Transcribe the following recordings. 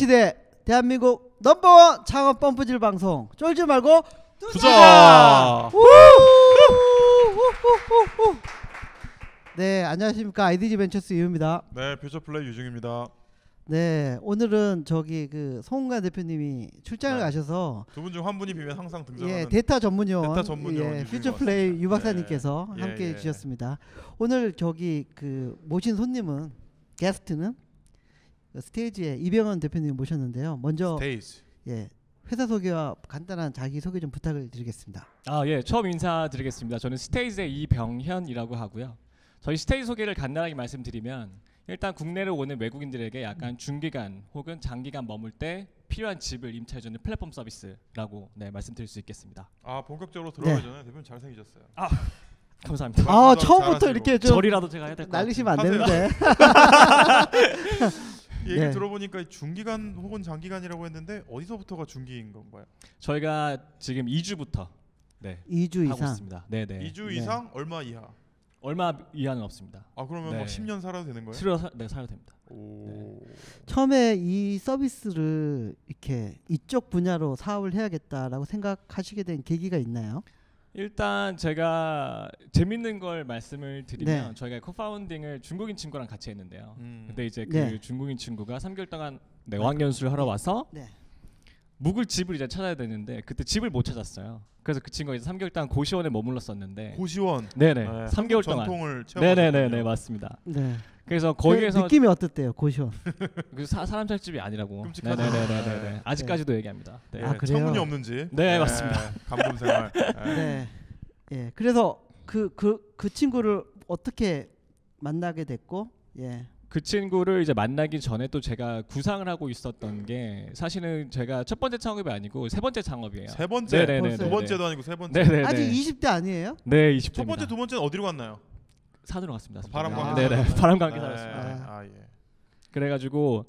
시대 대한민국 넘버원 창업 펌프질 방송 쫄지 말고 투자. 네, 안녕하십니까. IDG 벤처스 이유입니다. 네, 퓨처플레이 유중입니다. 네, 오늘은 저기 그 송은관 대표님이 출장을 가셔서 두 분 중 한 분이 비면 항상 등장하는 데이터 전문요원, 유중인 퓨처플레이 유 박사님께서 예, 함께 예. 해주셨습니다. 오늘 저기 그 모신 손님은 게스트는 스테이지에 이병헌 대표님 모셨는데요. 먼저 스테이지. 회사 소개와 간단한 자기 소개 좀 부탁을 드리겠습니다. 처음 인사드리겠습니다. 저는 스테이지의 이병현이라고 하고요. 저희 스테이지 소개를 간단하게 말씀드리면 일단 국내로 오는 외국인들에게 약간 중기간 혹은 장기간 머물 때 필요한 집을 임차해주는 플랫폼 서비스라고 말씀드릴 수 있겠습니다. 본격적으로 들어가기 전에 대표님 잘생기셨어요. 감사합니다. 처음부터 잘하시고. 이렇게 좀 절이라도 제가 해야 될 것 같아요. 날리시면 안 하세요. 되는데. 얘기 네. 들어보니까 중기간 혹은 장기간이라고 했는데 어디서부터가 중기인 건가요? 저희가 지금 2주부터 2주 하고 이상. 있습니다. 네네. 2주 네. 이상 얼마 이하? 얼마 이하는 없습니다. 그러면 네. 뭐 10년 살아도 되는 거예요? 사야 됩니다. 오. 처음에 이 서비스를 이렇게 이쪽 분야로 사업을 해야겠다라고 생각하시게 된 계기가 있나요? 일단 제가 재밌는 걸 말씀을 드리면 네. 저희가 코파운딩을 중국인 친구랑 같이 했는데요. 근데 이제 그 네. 중국인 친구가 3개월 동안 어학연수를 하러 와서 네. 묵을 집을 이제 찾아야 되는데 그때 집을 못 찾았어요. 그래서 그 친구가 이제 3개월 동안 고시원에 머물렀었는데 고시원. 네네. 네, 3개월 동안. 전통을 체험하셨군요. 네네네 맞습니다. 네. 그래서 거기에서 느낌이 어떻대요, 고시원? 그 사람 살 집이 아니라고. 끔찍하죠. 네네네네. 아직까지도 얘기합니다. 네. 아, 그래요? 창문이 없는 집. 네, 맞습니다. 감금생활. 네. 예. 그래서 그 친구를 어떻게 만나게 됐고, 그 친구를 이제 만나기 전에 또 제가 구상을 하고 있었던 게 사실은 제가 첫 번째 창업이 아니고 세 번째 창업이에요. 세 번째. 네네네. 두 번째도 아니고 세 번째. 네네네. 아직 20대 아니에요? 네, 20대입니다. 첫 번째, 두 번째는 어디로 갔나요? 산으로 갔습니다. 바람과 함께 네네. 살았어요. 바람과 함께 네. 살았습니다. 예. 그래가지고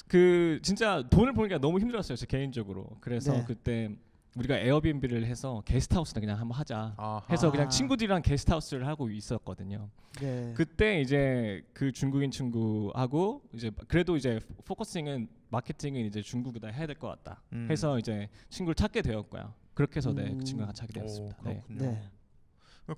그 진짜 돈을 벌기가 너무 힘들었어요. 제 개인적으로. 그래서 네. 그때 우리가 에어비앤비를 해서 게스트하우스나 그냥 한번 하자 아하. 해서 그냥 친구들이랑 게스트하우스를 하고 있었거든요. 네. 그때 이제 그 중국인 친구하고 이제 그래도 이제 포커싱은 마케팅은 이제 중국에다 해야 될 것 같다 해서 이제 친구를 찾게 되었고요. 그렇게 해서 그 친구랑 같이 하게 되었습니다. 그렇군요. 네.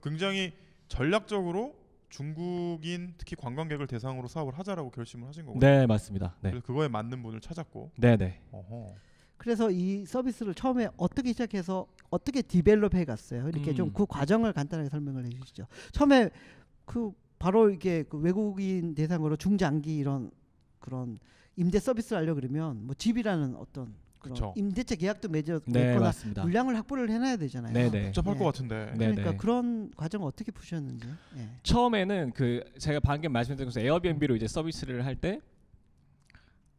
굉장히 전략적으로 중국인 특히 관광객을 대상으로 사업을 하자라고 결심을 하신 거군요. 네, 맞습니다. 네. 그래서 그거에 맞는 분을 찾았고. 네네. 어허. 그래서 이 서비스를 처음에 어떻게 시작해서 어떻게 디벨롭 해 갔어요? 이렇게 좀 그 과정을 간단하게 설명을 해 주시죠. 처음에 바로 이게 그 외국인 대상으로 중장기 이런 그런 임대 서비스를 하려 그러면 뭐 집이라는 어떤 그런 그쵸. 임대차 계약도 네, 맺거나 맞습니다. 물량을 확보를 해놔야 되잖아요. 네네. 복잡할 네. 것 같은데. 네. 그러니까 그런 과정을 어떻게 푸셨는지. 예. 처음에는 그 제가 방금 말씀드린 것처럼 에어비앤비로 이제 서비스를 할 때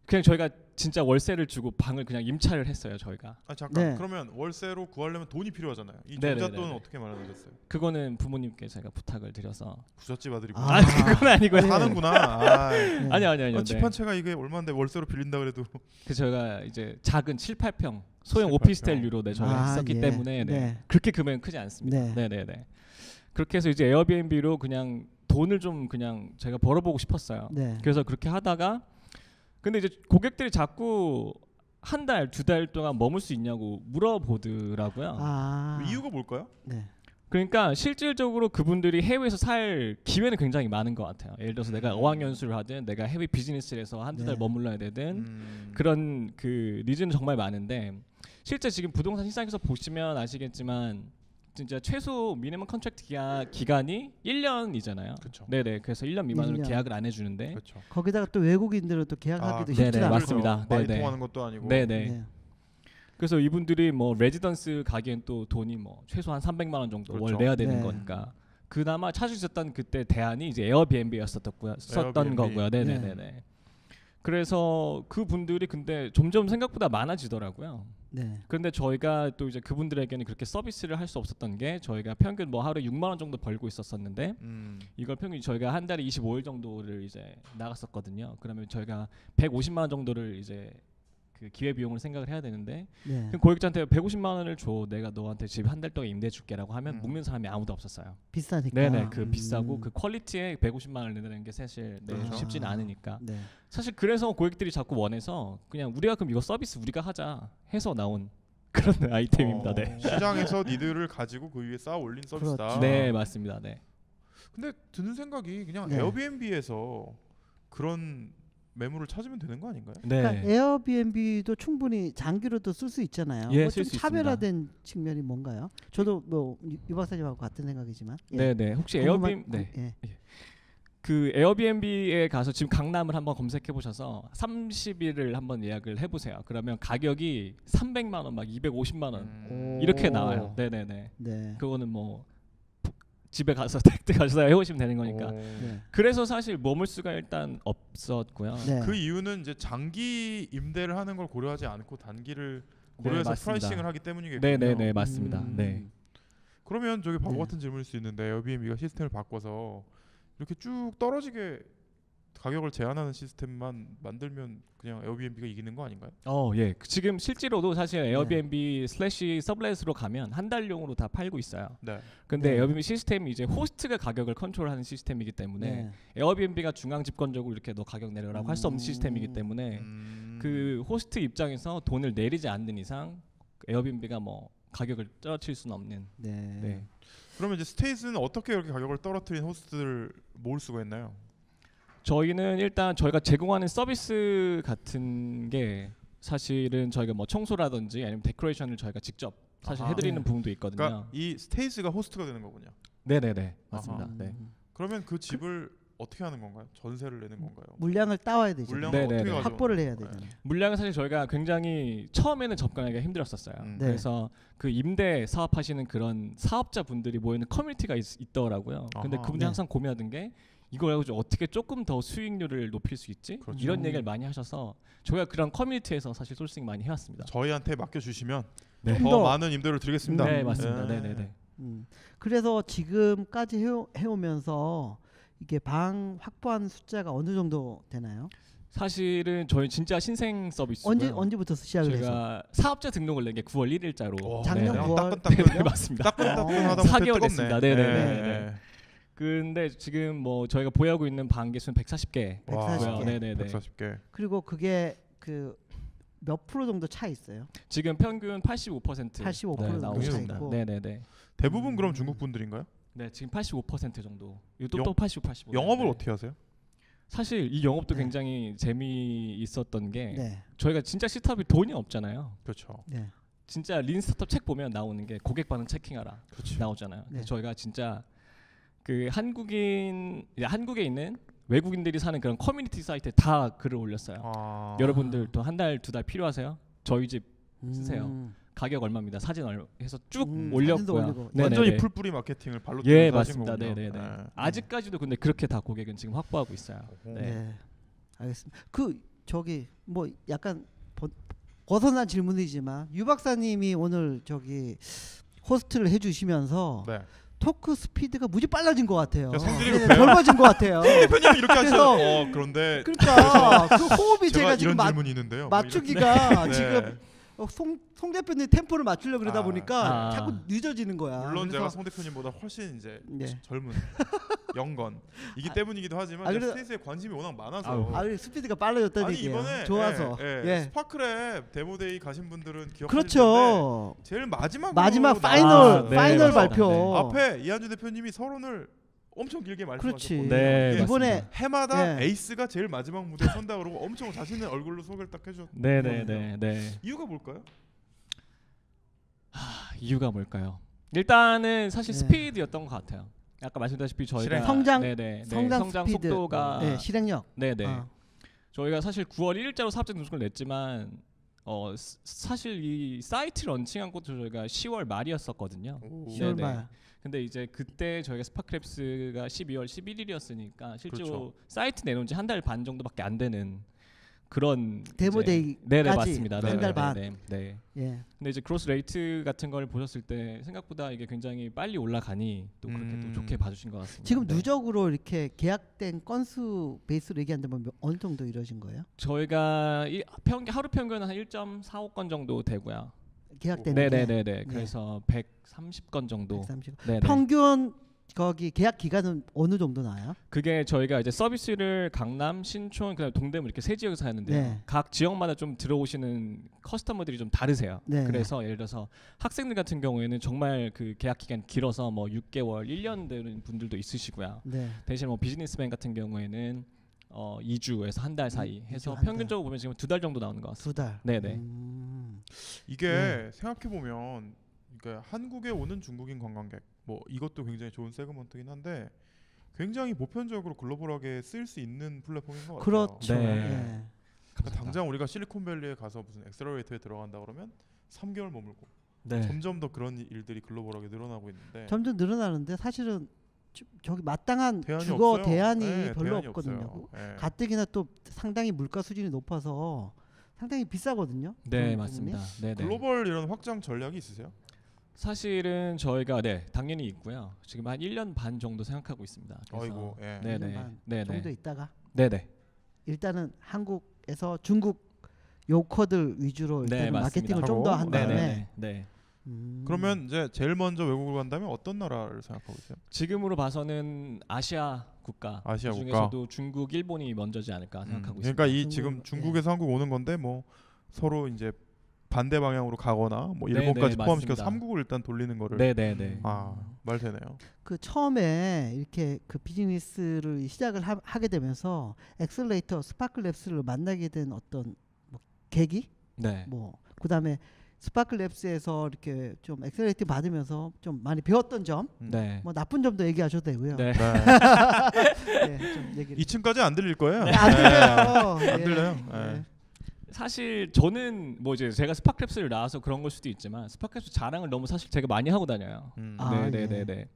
그냥 저희가 진짜 월세를 주고 방을 그냥 임차를 했어요. 저희가. 잠깐. 네. 그러면 월세로 구하려면 돈이 필요하잖아요. 이 네네네네. 전잣돈은 어떻게 마련하셨어요? 그거는 부모님께 제가 부탁을 드려서. 부잣집 아들이고. 그건 아니고요. 네. 사는구나. 네. 아니요. 집 한 채가 이게 얼마인데 월세로 빌린다 그래도. 그 저희가 이제 작은 7, 8평 소형 7, 오피스텔류로 저희가 아, 했었기 예. 때문에 네. 그렇게 금액은 크지 않습니다. 네. 네네네. 그렇게 해서 이제 에어비앤비로 그냥 돈을 좀 그냥 제가 벌어보고 싶었어요. 네. 그래서 그렇게 하다가 근데 이제 고객들이 자꾸 한 달, 두 달 동안 머물 수 있냐고 물어보더라고요. 이유가 뭘까요? 네. 그러니까 실질적으로 그분들이 해외에서 살 기회는 굉장히 많은 것 같아요. 예를 들어서 내가 어학연수를 하든 내가 해외 비즈니스를 해서 한두 달 네. 머물러야 되든 그런 그 니즈는 정말 많은데 실제 지금 부동산 시장에서 보시면 아시겠지만 진짜 최소 미니멈 컨트랙트 기간이 1년이잖아요. 그렇죠. 네네. 그래서 1년 미만으로 1년. 계약을 안 해주는데. 그렇죠. 거기다가 또 외국인들은 또 계약하기도 네네, 쉽지 않고. 맞습니다. 많이 네네. 통하는 것도 아니고. 네네. 네. 그래서 이분들이 뭐 레지던스 가기엔 또 돈이 뭐 최소한 300만 원 정도 그렇죠. 월 내야 되는 네. 거니까 그나마 찾을 수 있었던 그때 대안이 이제 에어비앤비였었던 에어비앤비. 거고요. 네네네네. 그래서 그 분들이 근데 점점 생각보다 많아지더라고요. 네. 그런데 저희가 또 이제 그분들에게는 그렇게 서비스를 할 수 없었던 게 저희가 평균 뭐 하루에 6만 원 정도 벌고 있었었는데 이걸 평균 저희가 한 달에 25일 정도를 이제 나갔었거든요. 그러면 저희가 150만 원 정도를 이제 그 그 기회 비용을 생각을 해야 되는데 네. 그 고객자한테 150만 원을 줘. 내가 너한테 집 한 달 동안 임대해 줄게라고 하면 묶는 사람이 아무도 없었어요. 비싸니까. 네네. 그 비싸고 그 퀄리티에 150만 원을 내는 게 사실 그렇죠. 쉽지는 않으니까. 네. 사실 그래서 고객들이 자꾸 원해서 그냥 우리가 그럼 이거 서비스 우리가 하자 해서 나온 그런 아이템입니다. 네. 시장에서 니들을 가지고 그 위에 쌓아 올린 서비스다. 그렇죠. 네, 맞습니다. 네. 근데 드는 생각이 그냥 네. 에어비앤비에서 그런 매물을 찾으면 되는 거 아닌가요? 네. 그러니까 에어비앤비도 충분히 장기로도 쓸 수 있잖아요. 예, 뭐 쓸 좀 수 차별화된 측면이 뭔가요? 저도 뭐 유 박사님하고 같은 생각이지만. 예. 네, 네. 혹시 궁금한- 네. 예. 그 에어비앤비에 가서 지금 강남을 한번 검색해 보셔서 30일을 한번 예약을 해 보세요. 그러면 가격이 300만 원, 막 250만 원 오. 이렇게 나와요. 네, 네, 네. 네. 그거는 뭐 집에 가서 택배 가져다 해오시면 되는 거니까. 네. 그래서 사실 머물 수가 일단 없었고요. 네. 그 이유는 이제 장기 임대를 하는 걸 고려하지 않고 단기를 고려해서 맞습니다. 프라이싱을 하기 때문이겠군요. 네, 네, 네, 맞습니다. 네. 그러면 저기 바보 네. 같은 질문일 수 있는데 에어비앤비가 시스템을 바꿔서 이렇게 쭉 떨어지게 가격을 제한하는 시스템만 만들면 그냥 에어비앤비가 이기는 거 아닌가요? 예. 지금 실제로도 사실 에어비앤비 슬래시 서블렛으로 가면 한 달용으로 다 팔고 있어요. 네. 근데 네. 에어비앤비 시스템이 이제 호스트가 가격을 컨트롤하는 시스템이기 때문에 네. 에어비앤비가 중앙 집권적으로 이렇게 너 가격 내려라고 할 수 없는 시스템이기 때문에 그 호스트 입장에서 돈을 내리지 않는 이상 에어비앤비가 뭐 가격을 떨어뜨릴 수는 없는. 네. 네. 그러면 이제 스테이트는 어떻게 이렇게 가격을 떨어뜨린 호스트를 모을 수가 있나요? 저희는 일단 저희가 제공하는 서비스 같은 게 사실은 저희가 뭐 청소라든지 아니면 데코레이션을 저희가 직접 사실 아하. 해드리는 네. 부분도 있거든요. 그러니까 이 스테이트가 호스트가 되는 거군요. 네네네 맞습니다. 아하. 네. 그러면 그 집을 어떻게 하는 건가요? 전세를 내는 건가요? 물량을 따와야 되죠. 물량을 네, 어떻게 네, 네. 가져오는 확보를 해야 건가요? 되잖아요. 물량은 사실 저희가 굉장히 처음에는 접근하기가 힘들었었어요. 네. 그래서 그 임대 사업하시는 그런 사업자 분들이 모이는 커뮤니티가 있더라고요. 근데 아하. 그분들이 네. 항상 고민하던 게 이걸 가지고 어떻게 조금 더 수익률을 높일 수 있지? 그렇죠. 이런 얘기를 많이 하셔서 저희가 그런 커뮤니티에서 사실 소싱 많이 해왔습니다. 저희한테 맡겨주시면 네. 더 더- 많은 임대료를 드리겠습니다. 네 맞습니다. 네. 네네네. 그래서 지금까지 해오면서 이게 방 확보한 숫자가 어느 정도 되나요? 사실은 저희 진짜 신생 서비스고요. 언제부터 시작을 해서? 제가 사업자 등록을 낸 게 9월 1일자로 오, 작년 네. 9월. 네, 맞습니다. 따끈따끈하다 어, 못해 4개월 뜨겁네. 됐습니다. 네네네. 네. 근데 지금 뭐 저희가 보유하고 있는 방 개수는 140개. 와, 140개. 네네네. 140개. 그리고 그게 그 몇 프로 정도 차 있어요? 지금 평균 85% 85% 네, 정도 나오고 차 있습니다. 있고. 네네네. 대부분 그럼 중국 분들인가요? 네 지금 85% 정도. 이것도 영- 또 85, 85. 영업을 네. 어떻게 하세요? 사실 이 영업도 네. 굉장히 재미 있었던 게 네. 저희가 진짜 스타트업이 돈이 없잖아요. 그렇죠. 네. 진짜 린 스타트업 책 보면 나오는 게 고객 반응 체킹하라 그렇죠. 나오잖아요. 네. 그래서 저희가 진짜 그 한국에 있는 외국인들이 사는 그런 커뮤니티 사이트에 다 글을 올렸어요. 아. 여러분들 또 한 달, 두 달 필요하세요? 저희 집 쓰세요. 음. 가격 얼마입니다. 사진 해서 쭉 사진도 올렸고요. 올리고. 완전히 네네네. 풀뿌리 마케팅을 발로 예 뛰어서 하신 맞습니다. 거군요. 네네네. 네. 아직까지도 근데 그렇게 다 고객은 지금 확보하고 있어요. 오. 네. 네. 알겠습니다. 그 저기 뭐 약간 벗어난 질문이지만 유 박사님이 오늘 저기 호스트를 해주시면서 네. 토크 스피드가 무지 빨라진 것 같아요. 야, 성질이 네, 급해요. 넓어진 것 같아요. 대표님 이렇게 그래서- 하시죠. 그런데 그러니까 그 호흡이 제가 제가 지금 이런 질문이 있는데요. 뭐 맞추기가 이렇게. 지금 송 대표님 템포를 맞추려 그러다 아. 보니까 아. 자꾸 늦어지는 거야. 물론 제가 그래서- 송 대표님보다 훨씬 이제 네. 젊은 영건이기 때문이기도 하지만 아, 제가 그래서- 스테이스에 관심이 워낙 많아서 아유. 아, 우리 스피드가 빨라졌다는 아니 얘기예요. 이번에 좋아서. 예. 스파크랩 데모데이 가신 분들은 기억하실 텐데 그렇죠. 제일 마지막으로 마지막 나왔어요. 네, 파이널 맞습니다. 발표. 앞에 이한주 대표님이 서론을 엄청 길게 그렇지. 말씀하셨거든요. 네, 이게 이번에 맞습니다. 해마다 네. 에이스가 제일 마지막 무대에 선다 그러고 엄청 자신의 얼굴로 소개를 딱 해주셨. 네네네. 네. 이유가 뭘까요? 이유가 뭘까요? 일단은 사실 네. 스피드였던 것 같아요. 아까 말씀드렸다시피 저희가 실행. 성장- 네네. 성장 스피드. 속도가 네, 실행력. 네네. 아. 저희가 사실 9월 1일자로 사업자 등록을 냈지만 사실 이 사이트 런칭한 것도 저희가 10월 말이었었거든요. 오. 10월 네네. 말. 근데 이제 그때 저희가 스파크랩스가 12월 11일이었으니까 실제로 그렇죠. 사이트 내놓은 지 한 달 반 정도밖에 안 되는 그런 데모데이까지 네네 맞습니다. 한 달 반. 네. 예. 근데 이제 크로스 레이트 같은 걸 보셨을 때 생각보다 이게 굉장히 빨리 올라가니 또 그렇게 또 좋게 봐주신 것 같습니다. 지금 네. 누적으로 이렇게 계약된 건수 베이스로 얘기한다면 어느 정도 이루어진 거예요? 저희가 하루 평균 한 1.45건 정도 되고요. 계약된 네네네네. 그래서 130건 정도. 130. 네네. 평균 거기 계약 기간은 어느 정도 나요? 그게 저희가 이제 서비스를 강남, 신촌, 그다음 동대문 이렇게 세 지역에서 하는데요. 네. 각 지역마다 좀 들어오시는 커스터머들이 좀 다르세요. 네. 그래서 예를 들어서 학생들 같은 경우에는 정말 그 계약 기간 길어서 뭐 6개월, 1년 되는 분들도 있으시고요. 네. 대신 뭐 비즈니스맨 같은 경우에는 2주에서 한 달 사이 해서 한 달. 평균적으로 보면 지금 2달 정도 나오는 것 같습니다. 2달. 네네. 이게 생각해 보면 그러니까 한국에 오는 중국인 관광객 뭐 이것도 굉장히 좋은 세그먼트긴 한데 굉장히 보편적으로 글로벌하게 쓰일 수 있는 플랫폼인 것 같아요. 그렇죠. 네. 예. 그러니까 당장 우리가 실리콘밸리에 가서 무슨 엑셀러레이터에 들어간다 그러면 3개월 머물고 네. 점점 더 그런 일들이 글로벌하게 늘어나고 있는데 점점 늘어나는데 사실은 저기 마땅한 대안이 주거 없어요. 대안이 네, 별로 대안이 없거든요. 없어요. 네. 가뜩이나 또 상당히 물가 수준이 높아서 상당히 비싸거든요. 네, 그런 맞습니다. 부분이. 네네. 글로벌 이런 확장 전략이 있으세요? 사실은 저희가 당연히 있고요. 지금 한 1년 반 정도 생각하고 있습니다. 그래서 아이고, 예. 네네. 1년 반 네네. 정도 있다가 네네. 일단은 한국에서 중국 요커들 위주로 일단 네, 마케팅을 맞습니다. 좀 더 한 하고, 다음에 네네. 네. 그러면 이제 제일 먼저 외국을 간다면 어떤 나라를 생각하고 있어요? 지금으로 봐서는 아시아 국가 아시아 그중에서도 중국, 일본이 먼저지 않을까 생각하고 있습니다. 그러니까 이 중국, 지금 예. 중국에서 한국 오는 건데 뭐 서로 이제 반대 방향으로 가거나 뭐 일본까지 네, 포함시켜서 맞습니다. 3국을 일단 돌리는 거를 네네네. 말 되네요. 그 처음에 이렇게 그 비즈니스를 시작을 하게 되면서 엑셀레이터 스파클랩스를 만나게 된 어떤 뭐 계기 네. 뭐 그다음에 스파클랩스에서 이렇게 좀 엑셀레이터 받으면서 좀 많이 배웠던 점 네. 뭐 나쁜 점도 얘기하셔도 되고요. 네. 네, 좀 얘기를 2층까지 안 들릴 거예요. 안 들려요. 안 들려요. 예. 사실 저는 뭐 이제 제가 스파클랩스를 나와서 그런 걸 수도 있지만 스파클랩스 자랑을 너무 사실 제가 많이 하고 다녀요. 아, 네네네네.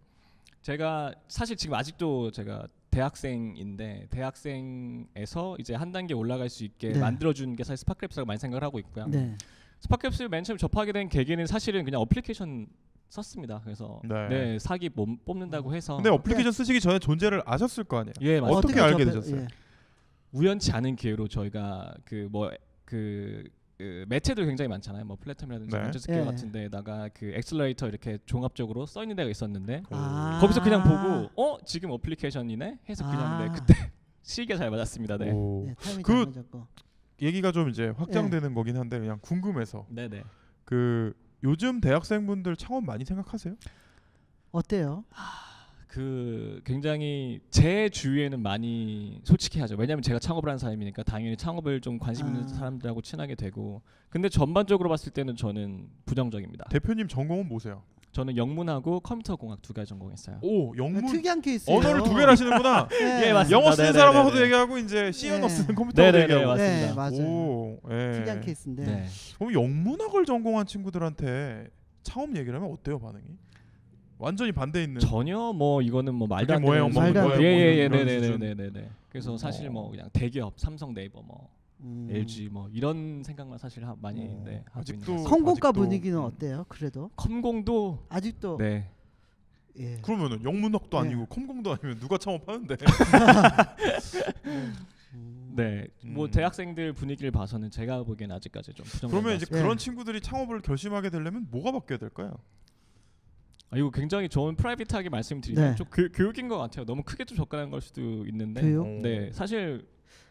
제가 사실 지금 아직도 제가 대학생인데 대학생에서 이제 한 단계 올라갈 수 있게 네. 만들어준 게 사실 스파클랩스라고 많이 생각을 하고 있고요. 네. 스파클랩스를 맨 처음 접하게 된 계기는 사실은 그냥 어플리케이션 썼습니다. 그래서 네. 사기 뽑는다고 해서 근데 어플리케이션 쓰시기 전에 존재를 아셨을 거 아니에요. 예 맞습니다. 어떻게 알게 되셨어요? 우연치 않은 기회로 저희가 그 매체들 굉장히 많잖아요. 뭐 플랫폼이라든지 네. 벤처스케어 예. 같은 데다가 그 엑셀러레이터 이렇게 종합적으로 써 있는 데가 있었는데 아. 거기서 그냥 보고 지금 어플리케이션이네 해서 그냥 네, 그때 시기가 잘 맞았습니다. 네. 오. 네, 타이밍 그- 잘 맞았고. 얘기가 좀 이제 확장되는 거긴 한데 그냥 궁금해서 네네. 그 요즘 대학생분들 창업 많이 생각하세요? 어때요? 그 굉장히 제 주위에는 많이 솔직히 하죠. 왜냐하면 제가 창업을 하는 사람이니까 당연히 창업을 좀 관심 있는 아. 사람들하고 친하게 되고. 근데 전반적으로 봤을 때는 저는 부정적입니다. 대표님 전공은 뭐세요? 저는 영문하고 컴퓨터공학 2가지 전공했어요. 오 영문 특이한 케이스예요. 언어를 2개를 하시는구나. 네. 예, 맞습니다. 영어 쓰는 네네네네. 사람하고도 얘기하고 이제 C 언어 네. 쓰는 컴퓨터하고도 네네네, 얘기하고. 맞습니다. 네, 맞아요. 오, 예. 특이한 케이스인데. 네. 그럼 영문학을 전공한 친구들한테 창업 얘기를 하면 어때요 반응이? 완전히 반대 있는. 전혀 뭐 이거는 뭐 말도 그게 안 뭐예요? 되는 뭐 소리고. 뭐예요? 예예예 뭐 이런 네네네네네. 그래서 사실 뭐 그냥 대기업 삼성 네이버 뭐 LG 뭐 이런 생각만 사실 많이 네, 하고 아직도- 있는 것 컴공과 아직도- 분위기는 어때요? 그래도 컴공도 아직도 네. 예. 그러면은 영문학도 네. 아니고 컴공도 아니면 누가 창업하는데? 네. 뭐 대학생들 분위기를 봐서는 제가 보기엔 아직까지 좀 부정적인 그러면 것 이제 같습니다. 그런 친구들이 창업을 결심하게 되려면 뭐가 바뀌어야 될까요? 이거 굉장히 좋은 프라이빗하게 말씀드리면 네. 좀 교육인 것 같아요. 너무 크게 좀 접근한 걸 수도 있는데. 교육? 네. 사실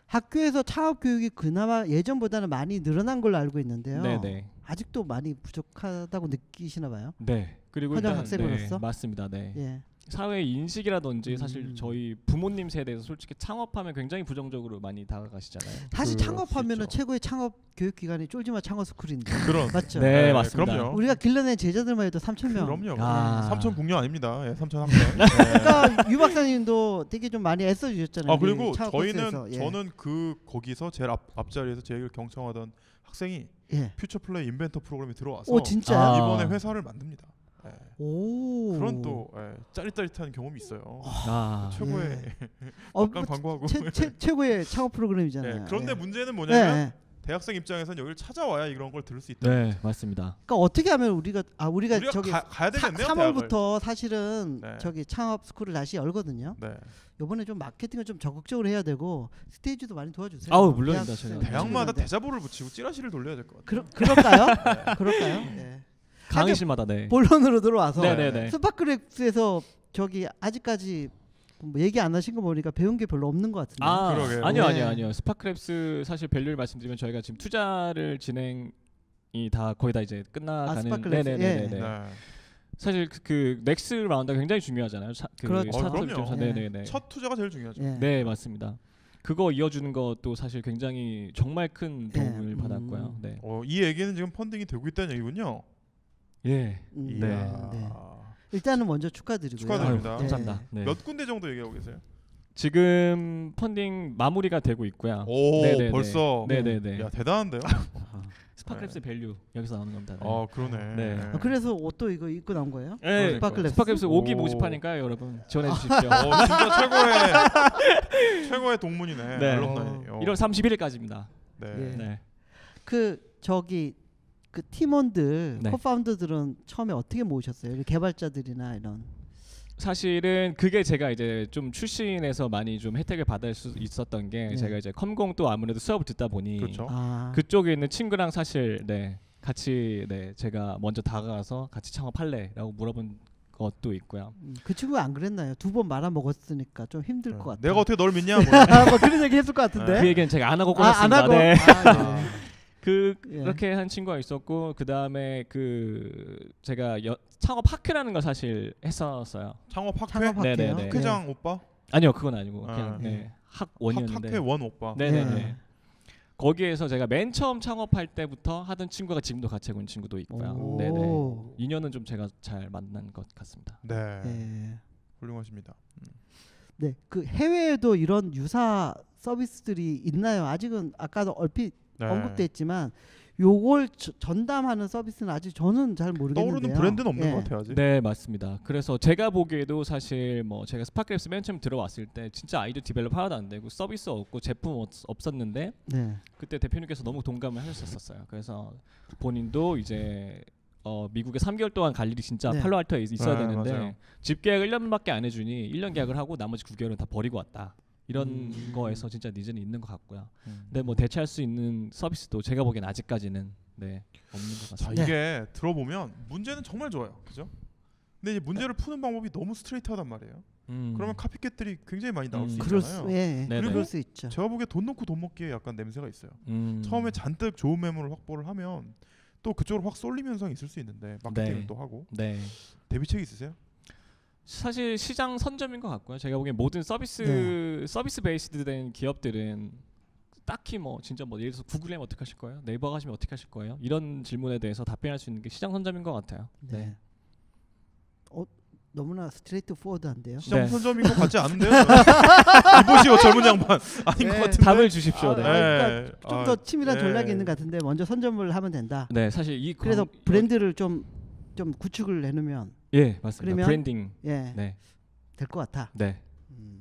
학교에서 창업 교육이 그나마 예전보다는 많이 늘어난 걸로 알고 있는데요. 네네. 아직도 많이 부족하다고 느끼시나 봐요. 네. 그리고 현역 일단 학생으로서? 네, 맞습니다. 네. 예. 사회 인식이라든지 사실 저희 부모님 세대에서 솔직히 창업하면 굉장히 부정적으로 많이 다가가시잖아요. 사실 그럴 창업하면은 수 있죠. 최고의 창업 교육 기관이 쫄지마 창업 스쿨인데. 그런. 맞죠? 네, 맞습니다. 그럼요. 우리가 길러낸 제자들만 해도 3,000명. 그럼요. 아. 삼천 북녀 아닙니다. 예, 삼천 학생. 그러니까 유 박사님도 되게 좀 많이 애써 주셨잖아요. 아 그리고 창업 저희는 코스에서. 예. 저는 그 거기서 제일 앞자리에서 제일 경청하던 학생이 예. 퓨처플레이 인벤터 프로그램에 들어와서 오 진짜요? 아. 이번에 회사를 만듭니다. 예. 오. 그런 또 짜릿짜릿한 경험이 있어요. 아, 최고의 뭐 광고하고. 최고의 창업 프로그램이잖아요. 예, 그런데 예. 문제는 뭐냐면 예. 대학생 입장에서는 여기를 찾아와야 이런 걸 들을 수 있다. 네, 맞습니다. 그러니까 어떻게 하면 우리가 저기 가야 되겠네요. 3월부터 사실은 네. 저기 창업 스쿨을 다시 열거든요. 네. 이번에 좀 마케팅을 좀 적극적으로 해야 되고 스테이지도 많이 도와주세요. 아우, 물론입니다. 대학생 저희가. 대학마다 친구들한테. 대자보를 붙이고 찌라시를 돌려야 될 것 같아요. 그럴까요? 그럴까요? 네. 강의실마다 네. 본론으로 들어와서 네네네. 스파크랩스에서 저기 아직까지 뭐 얘기 안 하신 거 보니까 배운 게 별로 없는 것 같은데. 아, 그러게요. 아니요. 스파크랩스 사실 밸류를 말씀드리면 저희가 지금 투자를 진행이 다 거의 다 이제 끝나가는. 스파크랩스. 네네네. 네. 사실 그 넥스 라운드가 굉장히 중요하잖아요. 그렇죠. 스타트업 그럼요. 입장에서. 네네네. 첫 투자가 제일 중요하죠. 예. 네, 맞습니다. 그거 이어주는 것도 사실 굉장히 정말 큰 도움을 예. 받았고요. 네. 이 얘기는 지금 펀딩이 되고 있다는 얘기군요. 예. 네. 이야. 네. 일단은 먼저 축하드리고요. 축하드립니다. 아유, 감사합니다. 네. 몇 군데 정도 얘기하고 계세요? 지금 펀딩 마무리가 되고 있고요. 오, 네네네. 벌써. 네네네. 야, 대단한데요? 스파크랩스 밸류 여기서 나오는 겁니다. 네. 그러네. 네. 그래서 또 이거 입고 나온 거예요? 네, 스파크랩스? 스파크랩스 5기 오. 모집하니까요, 여러분 지원해 주십시오. 진짜 최고의 동문이네. 네. 알럼나이. 1월 31일까지입니다. 네. 예. 네. 그 저기 그 팀원들, 네. 코파운더들은 처음에 어떻게 모으셨어요? 이 개발자들이나 이런. 사실은 그게 제가 이제 좀 출신에서 많이 좀 혜택을 받을 수 있었던 게 네. 제가 이제 컴공 또 아무래도 수업을 듣다 보니 그렇죠. 그쪽에 있는 친구랑 사실 같이 제가 먼저 다가가서 같이 창업할래라고 물어본 것도 있고요. 그 친구가 안 그랬나요? 2번 말아 먹었으니까 좀 힘들 것 같아. 내가 어떻게 널 믿냐? 뭐 그런 얘기 했을 것 같은데. 그 얘기는 제가 안 하고 안 끊었습니다. 하고. 네. 네. 그렇게 한 친구가 있었고 그 다음에 제가 창업 학회라는 걸 사실 했었어요. 창업 학회? 창업 학회요? 네네네. 학회장 오빠? 아니요, 그건 아니고 아, 그냥 네. 학원이었는데. 학회 원 오빠. 네네네. 네. 거기에서 제가 맨 처음 창업할 때부터 하던 친구가 지금도 같이 하고 있는 친구도 있고요. 오. 네네. 인연은 좀 제가 잘 만난 것 같습니다. 네. 네. 훌륭하십니다. 네. 그 해외에도 이런 유사 서비스들이 있나요? 아직은 아까도 얼핏 네. 언급됐지만 요걸 전담하는 서비스는 아직 저는 잘 모르겠는데요. 떠오르는 브랜드는 없는 예. 것 같아요 아직. 네, 맞습니다. 그래서 제가 보기에도 사실 제가 스파크랩스 맨 처음 들어왔을 때 진짜 아이디어 디벨롭 하나도 안 되고 서비스 없고 제품 없었는데 네. 그때 대표님께서 너무 동감을 하셨었어요. 그래서 본인도 이제 미국에 3개월 동안 갈 일이 진짜 네. 팔로알토에 있어야 네, 되는데 맞아요. 집 계약을 1년밖에 안 해주니 1년 계약을 하고 나머지 9개월은 다 버리고 왔다. 이런 거에서 진짜 니즈는 있는 것 같고요. 근데 대체할 수 있는 서비스도 제가 보기엔 아직까지는 없는 것 자 같습니다. 이게 들어보면 문제는 정말 좋아요, 그죠? 근데 이제 문제를 푸는 방법이 너무 스트레이트하단 말이에요. 그러면 카피캣들이 굉장히 많이 나올 수 그럴 있잖아요. 수, 예. 네네. 그럴 수 있죠. 제가 보기에 돈 넣고 돈 먹기에 약간 냄새가 있어요. 처음에 잔뜩 좋은 매물을 확보를 하면 또 그쪽으로 확 쏠림 현상이 있을 수 있는데 마케팅을 네. 또 하고. 네. 대비책 있으세요? 사실 시장 선점인 것 같고요. 제가 보기엔 모든 서비스 베이스드 된 기업들은 딱히 진짜 예를 들어서 구글이면 어떻게 하실 거예요? 네이버 가시면 어떻게 하실 거예요? 이런 질문에 대해서 답변할 수 있는 게 시장 선점인 것 같아요. 네. 너무나 스트레이트 포워드한데요. 시장 네. 선점인 것 같지 않은데요? 이보시오 젊은 양반 아닌 네. 것 같은데. 답을 주십시오. 네. 그러니까 좀 더 치밀한 네. 전략이 있는 것 같은데 먼저 선점을 하면 된다. 네, 사실 그래서 브랜드를 좀 구축을 해놓으면 예, 맞습니다. 그러면 브랜딩. 예, 네. 될 것 같아. 네.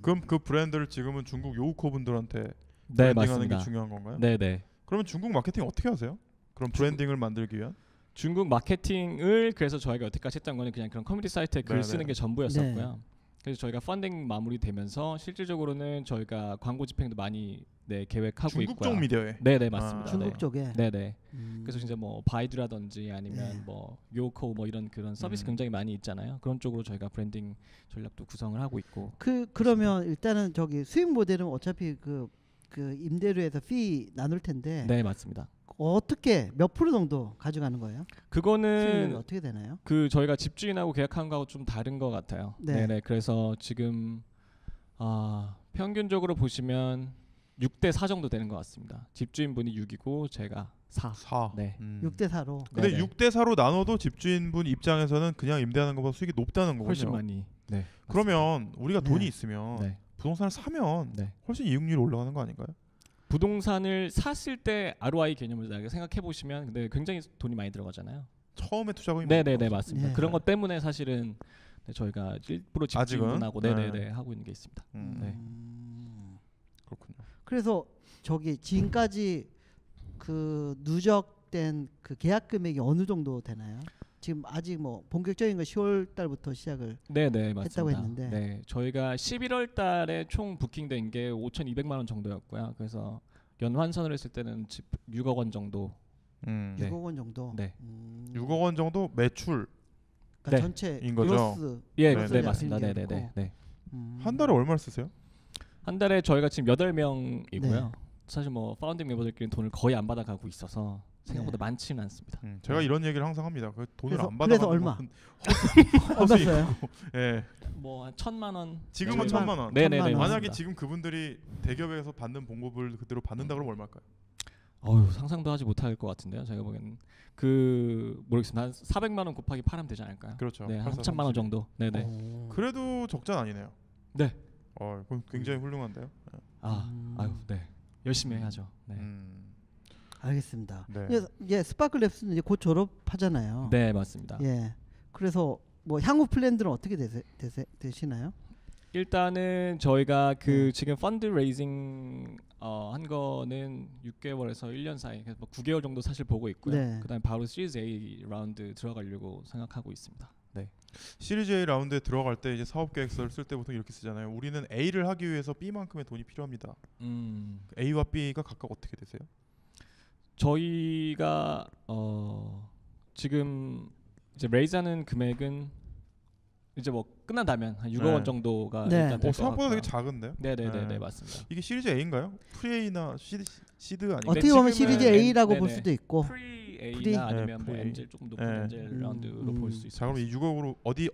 그럼 그 브랜드를 지금은 중국 요우커 분들한테 네, 브랜딩하는 맞습니다. 게 중요한 건가요? 네, 네. 그러면 중국 마케팅 어떻게 하세요? 그럼 브랜딩을 만들기 위한? 중국 마케팅을 그래서 저희가 여태까지 했던 거는 그냥 그런 커뮤니티 사이트에 글 네네. 쓰는 게 전부였었고요. 그래서 저희가 펀딩 마무리되면서 실질적으로는 저희가 광고 집행도 많이 계획하고 중국 있고요. 쪽 미디어에. 네, 네, 맞습니다. 중국 네. 쪽에. 네, 네. 그래서 진짜 바이두라든지 아니면 네. 요코 이런 그런 서비스 굉장히 많이 있잖아요. 그런 쪽으로 저희가 브랜딩 전략도 구성을 하고 있고. 그러면 일단은 저기 수익 모델은 어차피 그 임대료에서 피 나눌 텐데 네, 맞습니다. 어떻게 몇 프로 정도 가져가는 거예요? 그거는 수익률이 어떻게 되나요? 저희가 집주인하고 계약한 거하고 좀 다른 것 같아요. 네. 네, 그래서 지금 평균적으로 보시면 6대 4 정도 되는 것 같습니다. 집주인분이 6이고 제가 4. 4. 네. 6대 4로. 근데 네네. 6대 4로 나눠도 집주인분 입장에서는 그냥 임대하는 것보다 수익이 높다는 거군요. 훨씬 많이. 네. 그러면 우리가 네. 돈이 있으면 네. 부동산을 사면 네. 훨씬 이익률이 올라가는 거 아닌가요? 부동산을 샀을 때 ROI 개념을 생각해 보시면 근데 굉장히 돈이 많이 들어가잖아요. 처음에 투자금이 네네네 맞습니다. 예. 그런 것 때문에 사실은 네, 저희가 일부러 집중하고 아직은? 네네네 하고 있는 게 있습니다. 네. 그렇군요. 그래서 저기 지금까지 그 누적된 그 계약 금액이 어느 정도 되나요? 지금 아직 뭐 본격적인 거 10월 달부터 시작을 네네 맞습니다. 했다고 했는데. 네 저희가 11월 달에 총 부킹된 게 5,200만 원 정도였고요. 그래서 연환선을 했을 때는 6억 원 정도. 네. 6억 원 정도. 네. 6억 원 정도 매출 그러니까 네. 전체 인 거죠? 그로스. 예, 네, 네, 네, 맞습니다. 네. 네네네. 네. 한 달에 얼마를 쓰세요? 한 달에 저희가 지금 8명이고요. 네. 사실 뭐 파운딩 멤버들끼리 돈을 거의 안 받아가고 있어서 생각보다 네. 많지는 않습니다. 제가 이런 얘기를 항상 합니다. 그 돈을 그래서- 안 받아. 그래서 얼마? 얼마 써요? 예. 뭐 한 1,000만 원. 지금은 네. 1,000만 원. 네네네. 1,000만 원. 만약에 맞습니다. 지금 그분들이 대기업에서 받는 봉급을 그대로 받는다 그러면 얼마일까요? 어휴 상상도 하지 못할 것 같은데요. 제가 보기에는 그 모르겠습니다. 한 400만 원 곱하기 8하면 되지 않을까요? 그렇죠. 네, 한 84, 3천만 원 32. 정도. 네네. 오. 그래도 적자는 아니네요. 네. 그럼 굉장히 훌륭한데요. 아, 아유, 네. 열심히 해야죠. 네. 알겠습니다. 네. 예, 스파클랩스는 이제 곧 졸업하잖아요. 네, 맞습니다. 예. 그래서 뭐 향후 플랜들은 어떻게 되시나요? 일단은 저희가 그 네. 지금 펀드 레이징 한 거는 6개월에서 1년 사이 그래서 뭐 9개월 정도 사실 보고 있고요. 네. 그다음에 바로 시리즈 A 라운드 들어가려고 생각하고 있습니다. 네. 시리즈 A 라운드에 들어갈 때 이제 사업 계획서를 쓸 때 보통 이렇게 쓰잖아요. 우리는 A를 하기 위해서 B만큼의 돈이 필요합니다. A와 B가 각각 어떻게 되세요? 저희가 지금 이제 레이즈하는 금액은 이제 뭐 끝난다면 한 6억 네. 원 정도가 네. 일단 될것 생각보다 되게 같고요. 작은데요? 네네네 네. 맞습니다. 이게 시리즈 A인가요? 프리A나 시드 아닌가요? 어떻게 보면 지금은- 시리즈 네, A라고 네, 볼 네. 수도 있고. 프리 A나 프리? 아니면 네, 뭐 프리. 엔젤 조금 높은 네. 엔젤 라운드로 볼 수 자 있습니다. 그럼 이 6억으로 어디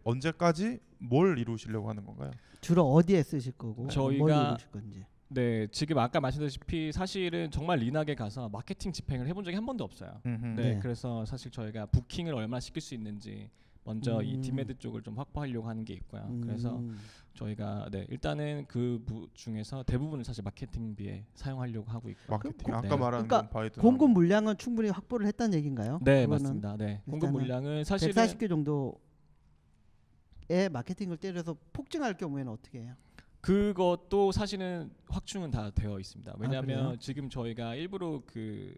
언제까지 뭘 이루시려고 하는 건가요? 주로 어디에 쓰실 거고 저희가- 뭘 이루실 건지. 네, 지금 아까 말씀드렸다시피 사실은 정말 리나게 가서 마케팅 집행을 해본 적이 한 번도 없어요. 네, 네. 그래서 사실 저희가 부킹을 얼마나 시킬 수 있는지 먼저 이 디매드 쪽을 좀 확보하려고 하는 게 있고요. 그래서 저희가 네, 일단은 그 중에서 대부분을 사실 마케팅비에 사용하려고 하고 있고. 마케팅 아까 네. 말한 그러니까 건 바이든 공급 물량은 충분히 확보를 했다는 얘기인가요? 네, 그거는 맞습니다. 네, 공급 일단은 물량은 사실은 140개 정도의 마케팅을 때려서 폭증할 경우에는 어떻게 해요? 그것도 사실은 확충은 다 되어 있습니다. 왜냐하면 그래요? 지금 저희가 일부러 그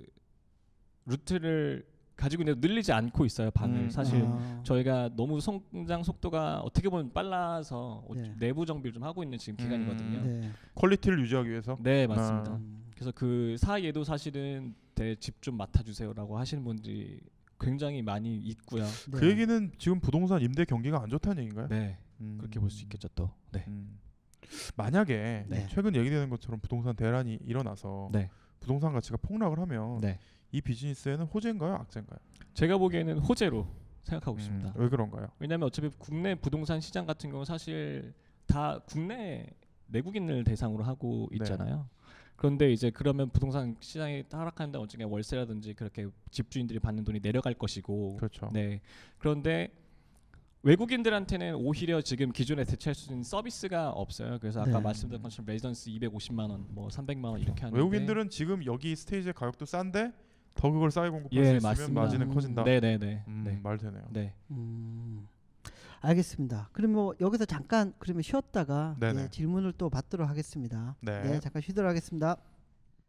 루트를 가지고 있는데 늘리지 않고 있어요. 방을 사실 저희가 너무 성장 속도가 어떻게 보면 빨라서 네. 내부 정비를 좀 하고 있는 지금 기간이거든요. 네. 퀄리티를 유지하기 위해서 네, 맞습니다. 음. 그래서 그 사이에도 사실은 집 좀 맡아주세요라고 하시는 분들이 굉장히 많이 있고요. 그 네. 얘기는 지금 부동산 임대 경기가 안 좋다는 얘기인가요? 네, 그렇게 볼 수 있겠죠 또. 네. 만약에 네. 최근 얘기되는 것처럼 부동산 대란이 일어나서 네. 부동산 가치가 폭락을 하면 네. 이 비즈니스에는 호재인가요, 악재인가요? 제가 보기에는 호재로 생각하고 있습니다. 왜 그런가요? 왜냐하면 어차피 국내 부동산 시장 같은 경우 사실 다 국내 내국인을 대상으로 하고 있잖아요. 그런데 이제 그러면 부동산 시장이 하락하는데 어쩌면 월세라든지 그렇게 집주인들이 받는 돈이 내려갈 것이고. 그렇죠. 네. 그런데 외국인들한테는 오히려 지금 기존에 대체할 수 있는 서비스가 없어요. 그래서 아까 네. 말씀드린 것처럼 레지던스 250만 원, 뭐 300만 원 이렇게 하는데 외국인들은 지금 여기 스테이지의 가격도 싼데 더 그걸 싸게 공급할 예, 수 있으면 맞습니다. 마진은 커진다. 네네네. 말 되네요. 네. 알겠습니다. 그럼 뭐 여기서 잠깐 그러면 쉬었다가 네네. 예, 질문을 또 받도록 하겠습니다. 네. 잠깐 쉬도록 하겠습니다.